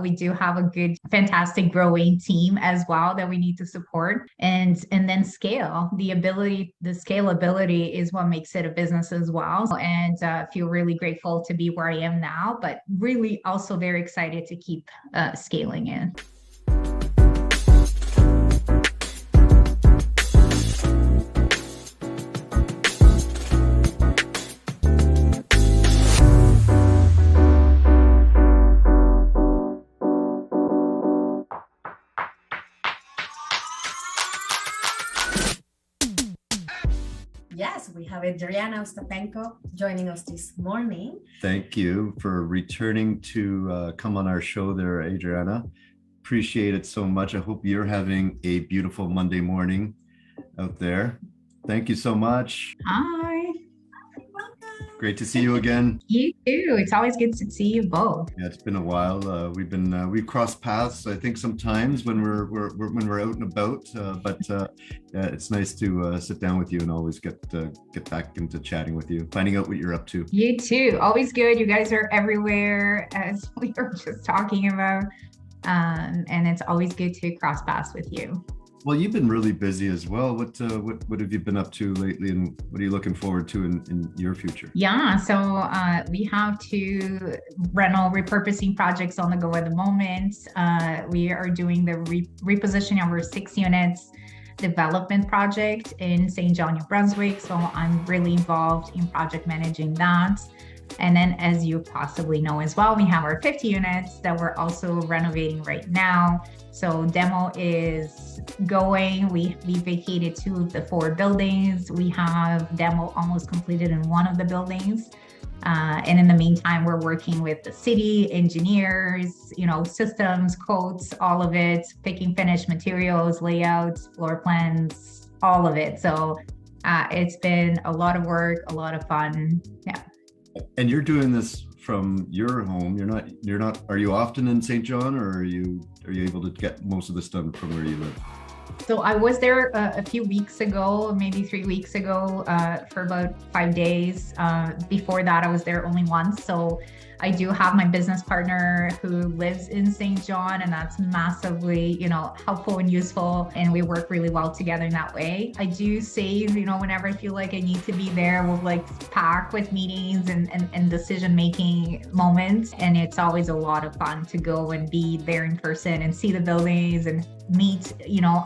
We do have a good, fantastic growing team as well that we need to support, and then scale. The scalability is what makes it a business as well. And feel really grateful to be where I am now, but really also very excited to keep scaling it. Yes, we have Adriana Ostapenko joining us this morning. Thank you for returning to come on our show there, Adriana. Appreciate it so much. I hope you're having a beautiful Monday morning out there. Thank you so much. Hi. Great to see you again. You too. It's always good to see you both. Yeah, it's been a while. We've crossed paths, I think, sometimes when we're out and about. But it's nice to sit down with you and always get back into chatting with you, finding out what you're up to. You too. Always good. You guys are everywhere, as we were just talking about, and it's always good to cross paths with you. Well, you've been really busy as well. What have you been up to lately, and what are you looking forward to in your future? Yeah, so we have two rental repurposing projects on the go at the moment. We are doing the repositioning of our 6 units development project in St. John, New Brunswick. So I'm really involved in project managing that. And then, as you possibly know as well, we have our 50 units that we're also renovating right now. So demo is going. We vacated 2 of the 4 buildings. We have demo almost completed in 1 of the buildings. And in the meantime, we're working with the city, engineers, systems, quotes, all of it, picking finished materials, layouts, floor plans, all of it. So it's been a lot of work, a lot of fun. Yeah. And you're doing this from your home. You're not. Are you often in St. John, or are you able to get most of this done from where you live? So I was there a few weeks ago, maybe 3 weeks ago, for about 5 days. Before that, I was there only once. So I do have my business partner who lives in St. John, and that's massively, helpful and useful. And we work really well together in that way. I do save, whenever I feel like I need to be there, we'll pack with meetings and decision-making moments. And it's always a lot of fun to go and be there in person and see the buildings and meet,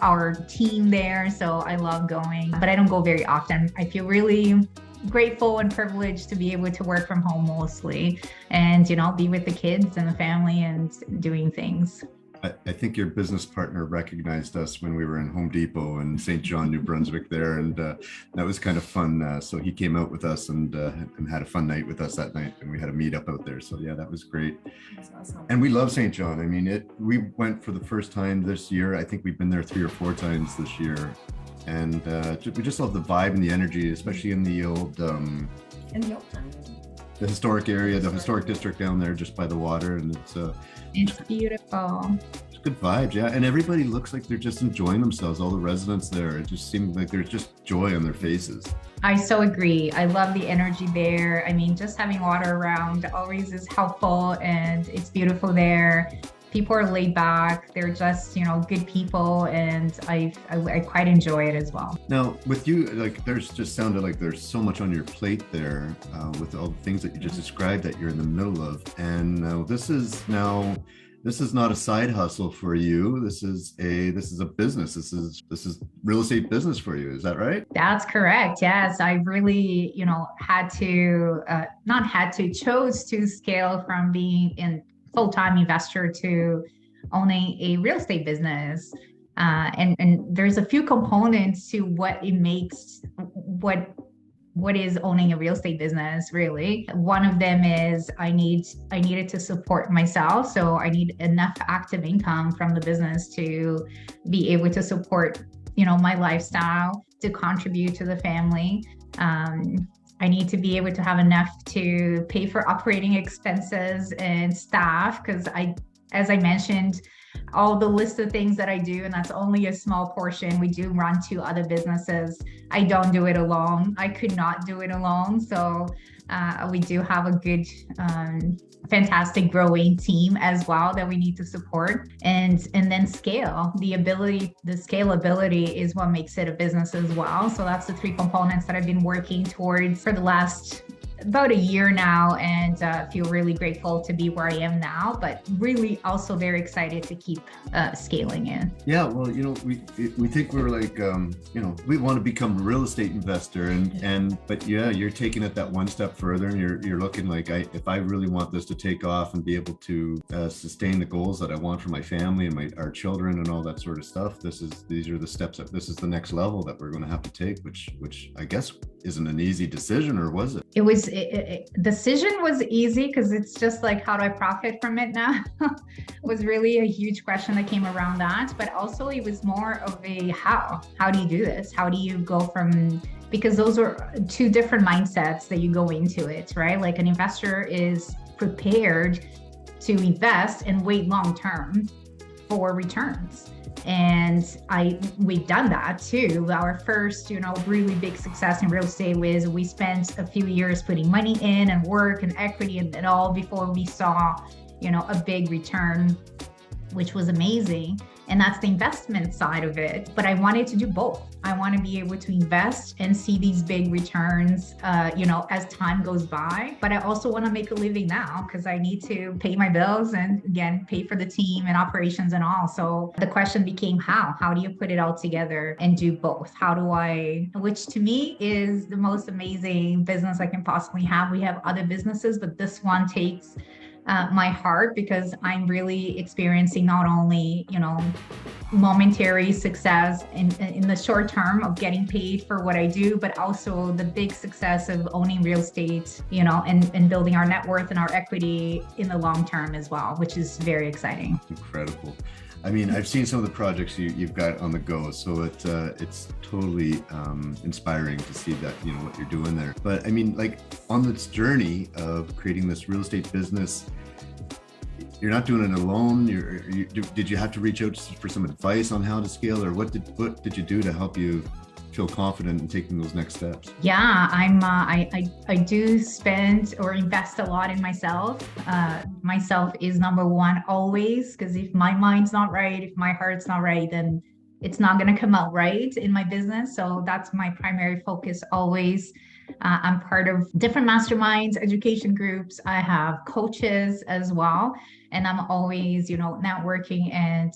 our team there. So I love going, but I don't go very often. I feel really grateful and privileged to be able to work from home mostly and, be with the kids and the family and doing things. I think your business partner recognized us when we were in Home Depot in St. John, New Brunswick there, and that was kind of fun. So he came out with us and had a fun night with us that night, and we had a meet up out there. So yeah, that was great. That's awesome. And we love St. John. I mean, we went for the first time this year. I think we've been there 3 or 4 times this year, and we just love the vibe and the energy, especially in the old the historic area, the historic district down there, just by the water, and it's beautiful. It's good vibes, yeah. And everybody looks like they're just enjoying themselves. All the residents there, it just seems like there's just joy on their faces. I so agree. I love the energy there. I mean, just having water around always is helpful, and it's beautiful there. People are laid back. They're just, good people, and I quite enjoy it as well. Now, with you, there's just sounded like there's so much on your plate there with all the things that you just described that you're in the middle of. And this is not a side hustle for you. This is a business. This is real estate business for you. Is that right? That's correct. Yes, I've really, chose to scale from being in full-time investor to owning a real estate business. And there's a few components to what it makes, what is owning a real estate business, really. One of them is I needed to support myself. So I need enough active income from the business to be able to support, my lifestyle, to contribute to the family. I need to be able to have enough to pay for operating expenses and staff, because as I mentioned, all the list of things that I do, and that's only a small portion. We do run 2 other businesses. I don't do it alone. I could not do it alone. So We do have a good, fantastic growing team as well that we need to support, and then scale. The scalability is what makes it a business as well. So that's the three components that I've been working towards for the last about a year now, and feel really grateful to be where I am now, but really also very excited to keep scaling it. Yeah, well, we think we're like, we want to become a real estate investor, but yeah, you're taking it that one step further, and you're looking like, if I really want this to take off and be able to sustain the goals that I want for my family and our children and all that sort of stuff, these are the steps this is the next level that we're going to have to take, which I guess isn't an easy decision, or was it? Decision was easy because it's just like, how do I profit from it now? Was really a huge question that came around that, but also it was more of a how do you do this? How do you go from, because those are two different mindsets that you go into it, right? Like an investor is prepared to invest and wait long term for returns. And we've done that too. Our first, really big success in real estate was we spent a few years putting money in and work and equity and all before we saw, a big return, which was amazing. And that's the investment side of it. But I wanted to do both. I want to be able to invest and see these big returns, as time goes by. But I also want to make a living now because I need to pay my bills and, again, pay for the team and operations and all. So the question became how? How do you put it all together and do both? Which to me is the most amazing business I can possibly have. We have other businesses, but this one takes my heart because I'm really experiencing not only, momentary success in the short term of getting paid for what I do, but also the big success of owning real estate, and building our net worth and our equity in the long term as well, which is very exciting. Incredible. I mean, I've seen some of the projects you've got on the go, so it's totally inspiring to see that, what you're doing there. But I mean, like on this journey of creating this real estate business, you're not doing it alone. Did you have to reach out for some advice on how to scale, or what did you do to help you feel confident in taking those next steps? Yeah, I do spend or invest a lot in myself. Myself is number one always, because if my mind's not right, if my heart's not right, then it's not going to come out right in my business. So that's my primary focus always. I'm part of different masterminds, education groups. I have coaches as well. And I'm always, networking and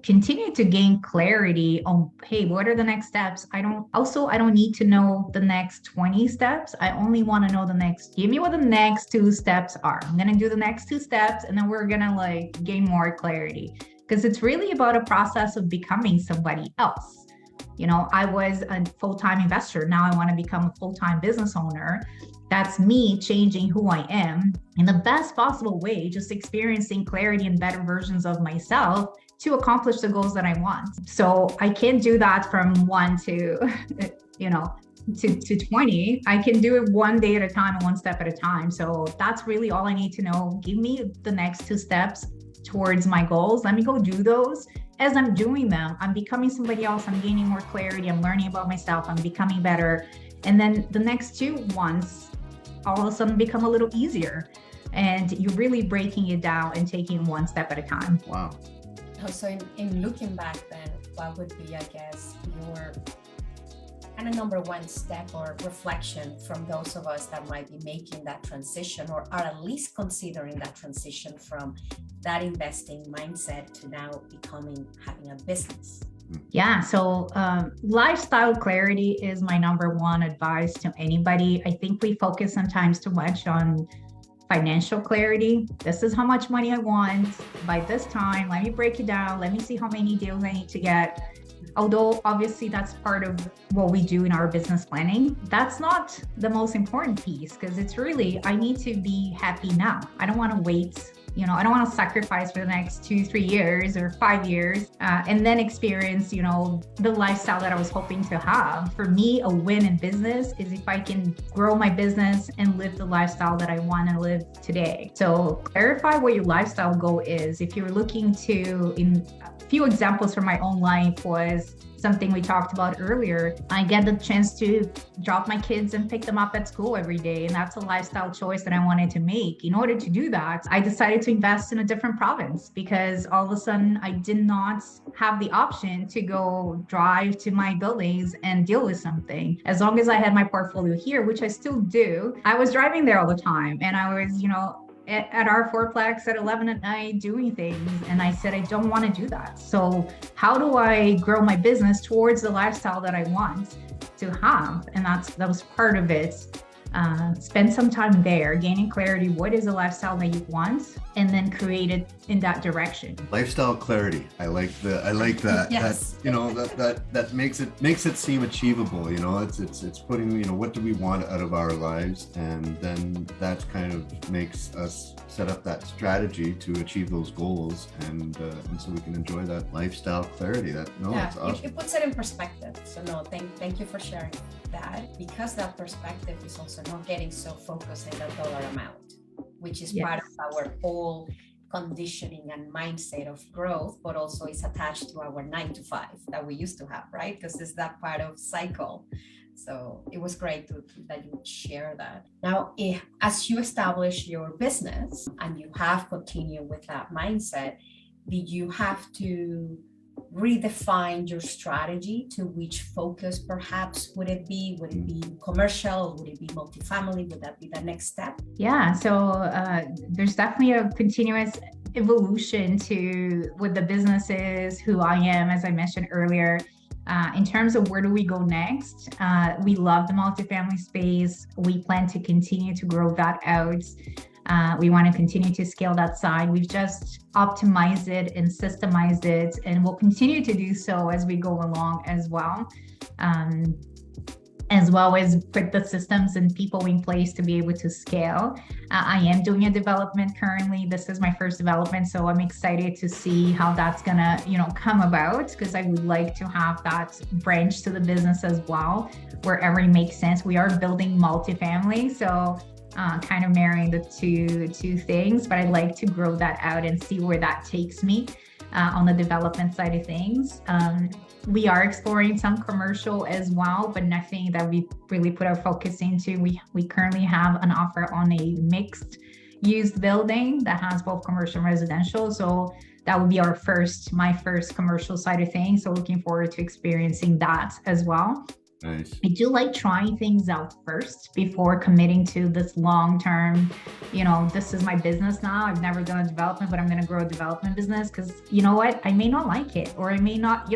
continue to gain clarity on, hey, what are the next steps? I don't need to know the next 20 steps. I only want to know give me what the next 2 steps are. I'm going to do the next 2 steps, and then we're going to gain more clarity, because it's really about a process of becoming somebody else. I was a full-time investor. Now I want to become a full-time business owner. That's me changing who I am in the best possible way, just experiencing clarity and better versions of myself to accomplish the goals that I want. So I can't do that from 1 to, to 20. I can do it one day at a time and one step at a time. So that's really all I need to know. Give me the next 2 steps towards my goals. Let me go do those. As I'm doing them, I'm becoming somebody else. I'm gaining more clarity. I'm learning about myself. I'm becoming better. And then the next 2 ones all of a sudden become a little easier. And you're really breaking it down and taking 1 step at a time. Wow. So in looking back then, what would be, I guess, your kind of number 1 step or reflection from those of us that might be making that transition, or are at least considering that transition from that investing mindset to now having a business? Yeah, so lifestyle clarity is my number 1 advice to anybody. I think we focus sometimes too much on financial clarity. This is how much money I want by this time. Let me break it down. Let me see how many deals I need to get. Although obviously that's part of what we do in our business planning, that's not the most important piece, because it's really, I need to be happy now. I don't want to wait. I don't want to sacrifice for the next 2-3 years or 5 years and then experience, the lifestyle that I was hoping to have. For me, a win in business is if I can grow my business and live the lifestyle that I want to live today. So clarify what your lifestyle goal is. If you're looking to, in a few examples from my own life was, something we talked about earlier. I get the chance to drop my kids and pick them up at school every day. And that's a lifestyle choice that I wanted to make. In order to do that, I decided to invest in a different province because all of a sudden I did not have the option to go drive to my buildings and deal with something. As long as I had my portfolio here, which I still do, I was driving there all the time. And I was, at our fourplex at 11 at night doing things. And I said, I don't want to do that. So how do I grow my business towards the lifestyle that I want to have? And that was part of it. Spend some time there, gaining clarity. What is the lifestyle that you want? And then create it in that direction. Lifestyle clarity. I like that. Yes. That makes it seem achievable. It's putting, what do we want out of our lives? And then that kind of makes us set up that strategy to achieve those goals. And so we can enjoy that lifestyle clarity. That's awesome. It puts it in perspective. So thank you for sharing that, because that perspective is also not getting so focused in the dollar amount, which is part of our whole conditioning and mindset of growth, but also is attached to our 9 to 5 that we used to have, right? Because it's that part of cycle. So it was great that you share that. Now, as you establish your business and you have continued with that mindset, did you have to redefine your strategy to which focus perhaps would it be? Would it be commercial? Would it be multifamily? Would that be the next step? Yeah, so there's definitely a continuous evolution to what the business is, who I am, as I mentioned earlier. In terms of where do we go next, we love the multifamily space. We plan to continue to grow that out. We want to continue to scale that side. We've just optimized it and systemized it, and we'll continue to do so as we go along as well as put the systems and people in place to be able to scale. I am doing a development currently. This is my first development, so I'm excited to see how that's gonna, come about, because I would like to have that branch to the business as well, wherever it makes sense. We are building multifamily, so kind of marrying the two things, but I'd like to grow that out and see where that takes me on the development side of things. We are exploring some commercial as well, but nothing that we really put our focus into. We currently have an offer on a mixed use building that has both commercial and residential. So that would be my first commercial side of things. So looking forward to experiencing that as well. Nice. I do like trying things out first before committing to this long-term, this is my business now. I've never done a development, but I'm going to grow a development business because you know what? I may not like it, or I may not,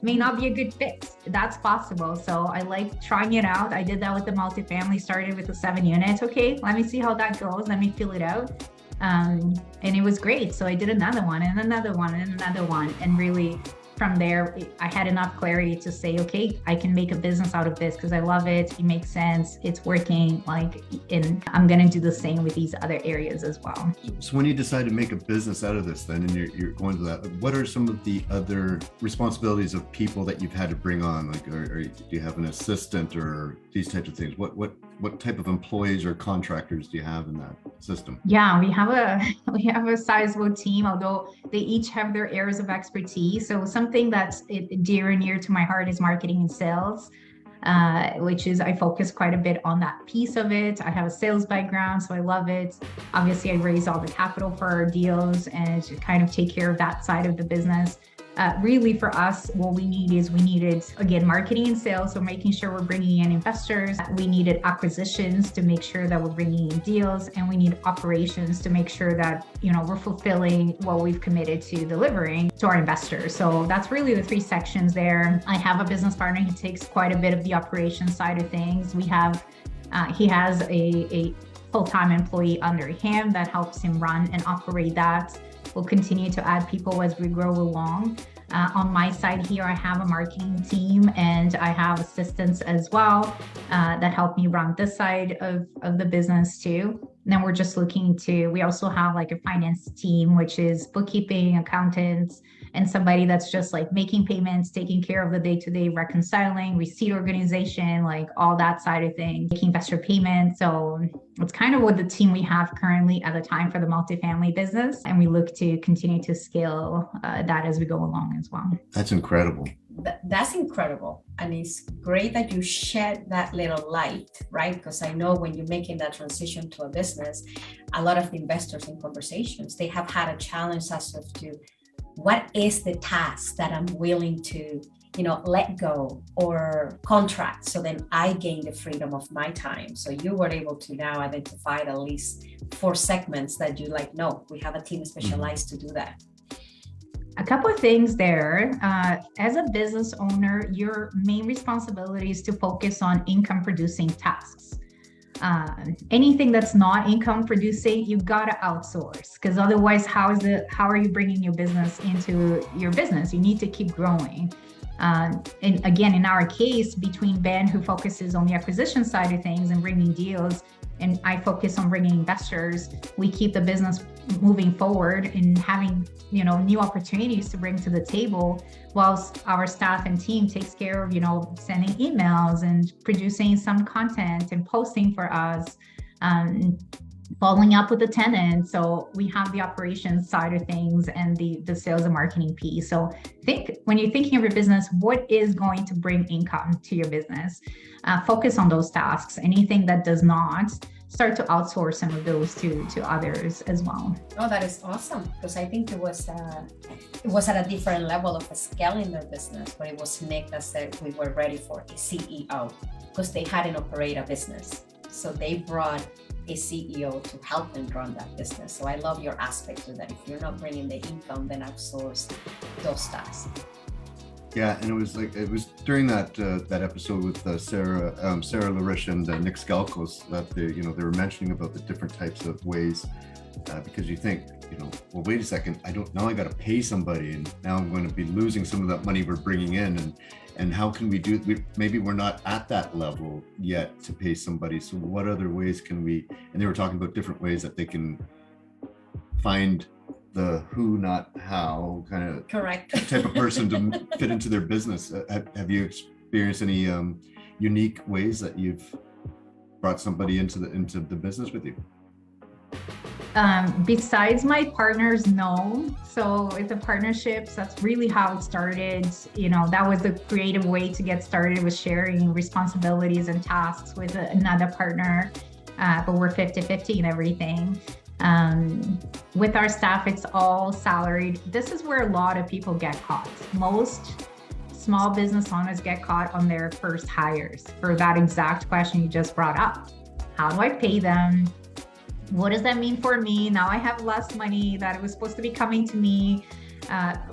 may not be a good fit. That's possible. So I like trying it out. I did that with the multifamily, started with the 7 units. Okay, let me see how that goes. Let me feel it out. And it was great. So I did another one and another one and another one. And really, from there, I had enough clarity to say, okay, I can make a business out of this because I love it. It makes sense. It's working. And I'm going to do the same with these other areas as well. So when you decide to make a business out of this then, and you're going to that, what are some of the other responsibilities of people that you've had to bring on? Or do you have an assistant or these types of things? What type of employees or contractors do you have in that system? Yeah, we have a sizable team, although they each have their areas of expertise. So something that's dear and near to my heart is marketing and sales, which is I focus quite a bit on that piece of it. I have a sales background, so I love it. Obviously, I raise all the capital for our deals and to kind of take care of that side of the business. Really for us, what we needed, again, marketing and sales. So making sure we're bringing in investors. We needed acquisitions to make sure that we're bringing in deals, and we need operations to make sure that, we're fulfilling what we've committed to delivering to our investors. So that's really the 3 sections there. I have a business partner who takes quite a bit of the operations side of things. He has a full-time employee under him that helps him run and operate that. We'll continue to add people as we grow along. On my side here, I have a marketing team and I have assistants as well that help me run this side of the business too. And then we're just we also have a finance team, which is bookkeeping, accountants, and somebody that's just making payments, taking care of the day-to-day reconciling, receipt organization, all that side of things, making investor payments. So it's kind of what the team we have currently at the time for the multifamily business. And we look to continue to scale that as we go along as well. That's incredible. That's incredible. And it's great that you shed that little light, right? Because I know when you're making that transition to a business, a lot of the investors in conversations, they have had a challenge as to what is the task that I'm willing to, let go or contract, so then I gain the freedom of my time. So you were able to now identify at least 4 segments that you like, no, we have a team specialized to do that. A couple of things there. As a business owner, your main responsibility is to focus on income producing tasks. Anything that's not income producing, you gotta outsource, because otherwise, how are you bringing your business into your business? You need to keep growing. And again, in our case, between Ben, who focuses on the acquisition side of things and bringing deals, and I focus on bringing investors, we keep the business moving forward and having, new opportunities to bring to the table, whilst our staff and team takes care of, sending emails and producing some content and posting for us, following up with the tenants. So we have the operations side of things and the sales and marketing piece. So when you're thinking of your business, what is going to bring income to your business? Focus on those tasks. Anything that does not, start to outsource some of those to others as well. Oh, that is awesome, because I think it was at a different level of scaling their business, but it was Nick that said we were ready for a CEO, because they hadn't operated a business. So they brought a CEO to help them run that business. So I love your aspect to that. If you're not bringing the income, then outsource those tasks. Yeah, and it was during that episode with Sarah Larish and Nick Skalkos that they were mentioning about the different types of ways, because you think, well, wait a second, I got to pay somebody, and now I'm going to be losing some of that money we're bringing in, and how can we do? Maybe we're not at that level yet to pay somebody. So what other ways can we? And they were talking about different ways that they can find the who, not how, kind of correct type of person to fit into their business. Have you experienced any unique ways that you've brought somebody into the business with you? Besides my partners, no. So with the partnerships, that's really how it started. That was the creative way to get started, was sharing responsibilities and tasks with another partner, but we're 50-50 and everything. With our staff, it's all salaried. This is where a lot of people get caught. Most small business owners get caught on their first hires for that exact question you just brought up. How do I pay them? What does that mean for me? Now I have less money that was supposed to be coming to me.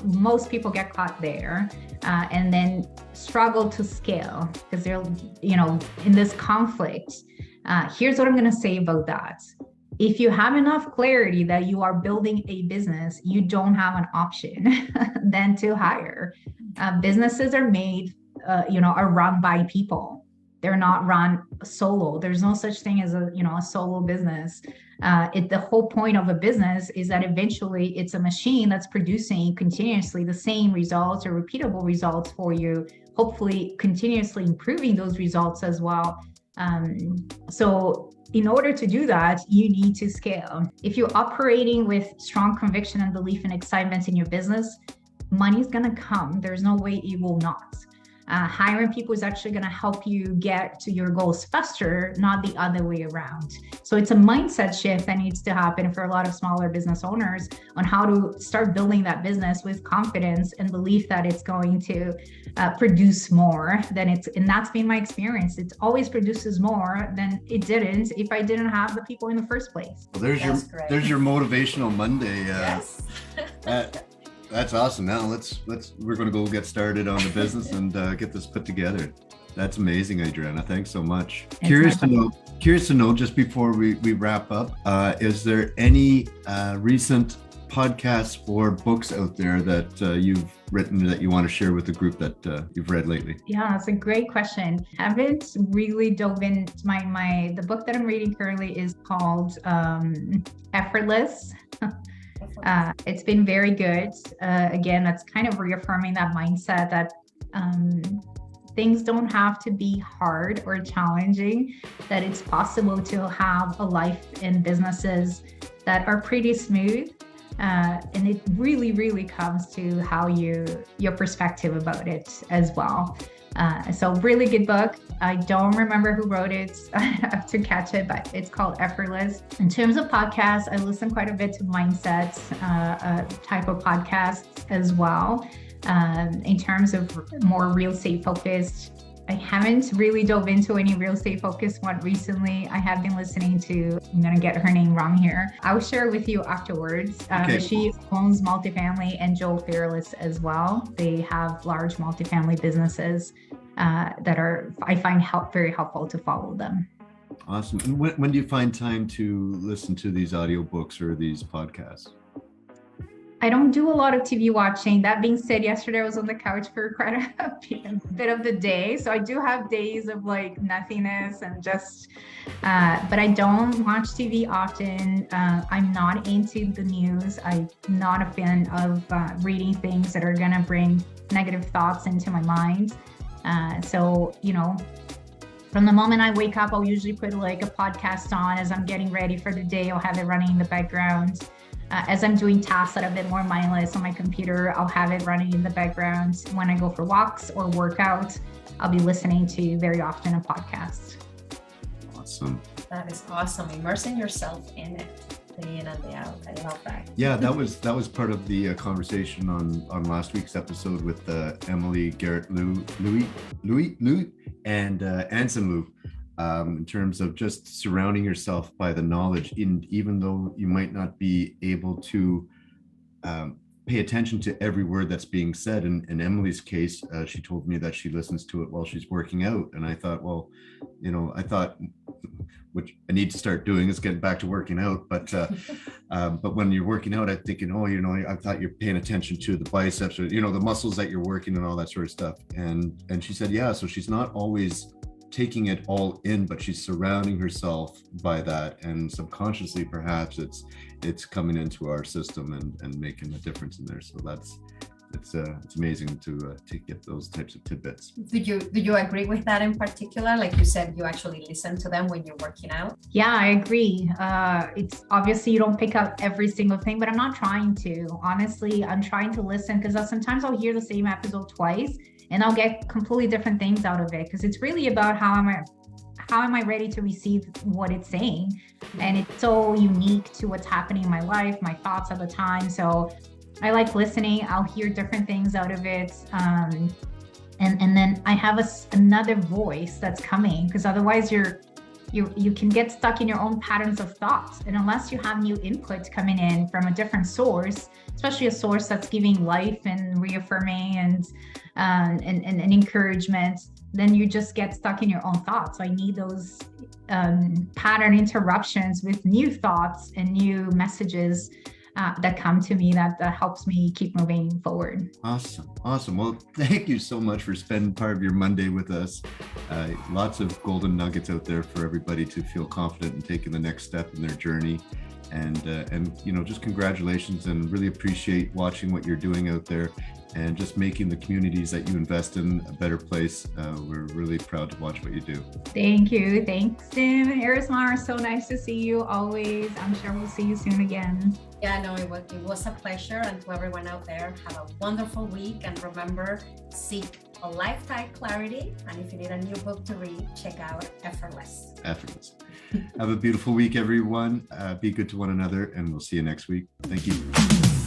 Most people get caught there, and then struggle to scale because they're, in this conflict. Here's what I'm going to say about that. If you have enough clarity that you are building a business, you don't have an option than to hire. Businesses are made, are run by people. They're not run solo. There's no such thing as a solo business. The whole point of a business is that eventually it's a machine that's producing continuously the same results or repeatable results for you, hopefully continuously improving those results as well. So in order to do that, you need to scale. If you're operating with strong conviction and belief and excitement in your business, money's gonna come. There's no way it will not. Hiring people is actually going to help you get to your goals faster, not the other way around. So it's a mindset shift that needs to happen for a lot of smaller business owners on how to start building that business with confidence and belief that it's going to produce more than and that's been my experience. It always produces more than it didn't if I didn't have the people in the first place. Well, there's your motivational Monday. Yes. That's awesome. Now we're going to go get started on the business and get this put together. That's amazing, Adriana. Thanks so much. Curious to know, just before we wrap up, is there any recent podcasts or books out there that you've written that you want to share with the group that you've read lately? Yeah, that's a great question. I haven't really dove into the book that I'm reading currently is called Effortless. It's been very good. Again, that's kind of reaffirming that mindset that things don't have to be hard or challenging, that it's possible to have a life and businesses that are pretty smooth. And it really, really comes to how your perspective about it as well. So really good book. I don't remember who wrote it. I have to catch it, but it's called Effortless. In terms of podcasts, I listen quite a bit to mindset type of podcasts as well. In terms of more real estate focused, I haven't really dove into any real estate focused one recently. I have been listening to, I'm going to get her name wrong here. I'll share with you afterwards. Okay. She owns multifamily and Joe Fearless as well. They have large multifamily businesses that I find very helpful to follow them. Awesome. And when do you find time to listen to these audiobooks or these podcasts? I don't do a lot of TV watching. That being said, yesterday I was on the couch for quite a bit of the day. So I do have days of like nothingness and just, but I don't watch TV often. I'm not into the news. I'm not a fan of reading things that are going to bring negative thoughts into my mind. So, from the moment I wake up, I'll usually put like a podcast on as I'm getting ready for the day. I'll have it running in the background. As I'm doing tasks that are a bit more mindless on my computer, I'll have it running in the background. When I go for walks or workout, I'll be listening to very often a podcast. Awesome. That is awesome. Immersing yourself in it, day in and day out. I love that. Yeah, that was part of the conversation on last week's episode with Emily Garrett Louis and Anson Lou. In terms of just surrounding yourself by the knowledge, even though you might not be able to pay attention to every word that's being said. In Emily's case, she told me that she listens to it while she's working out. And I thought, which I need to start doing is getting back to working out. But when you're working out, I'm thinking, I thought you're paying attention to the biceps or, the muscles that you're working and all that sort of stuff. And she said, yeah, so she's not always taking it all in, but she's surrounding herself by that, and subconsciously perhaps it's coming into our system and making a difference in there. So it's amazing to get those types of tidbits. Do you agree with that in particular? Like you said, you actually listen to them when you're working out? Yeah, I agree. It's obviously you don't pick up every single thing, but I'm not trying to. Honestly, I'm trying to listen because sometimes I'll hear the same episode twice and I'll get completely different things out of it, because it's really about how am I ready to receive what it's saying. And it's so unique to what's happening in my life, my thoughts at the time. So I like listening. I'll hear different things out of it. And then I have another voice that's coming, because otherwise you can get stuck in your own patterns of thoughts. And unless you have new input coming in from a different source, especially a source that's giving life and reaffirming and encouragement, then you just get stuck in your own thoughts. So I need those pattern interruptions with new thoughts and new messages that come to me that helps me keep moving forward. Awesome. Well, thank you so much for spending part of your Monday with us. Lots of golden nuggets out there for everybody to feel confident in taking the next step in their journey. And just congratulations, and really appreciate watching what you're doing out there and just making the communities that you invest in a better place. We're really proud to watch what you do. Thank you. Thanks, Tim and Irismar. So nice to see you always. I'm sure we'll see you soon again. Yeah, no, it was a pleasure. And to everyone out there, have a wonderful week. And remember, seek a lifetime clarity. And if you need a new book to read, check out Effortless. Have a beautiful week, everyone. Be good to one another, and we'll see you next week. Thank you.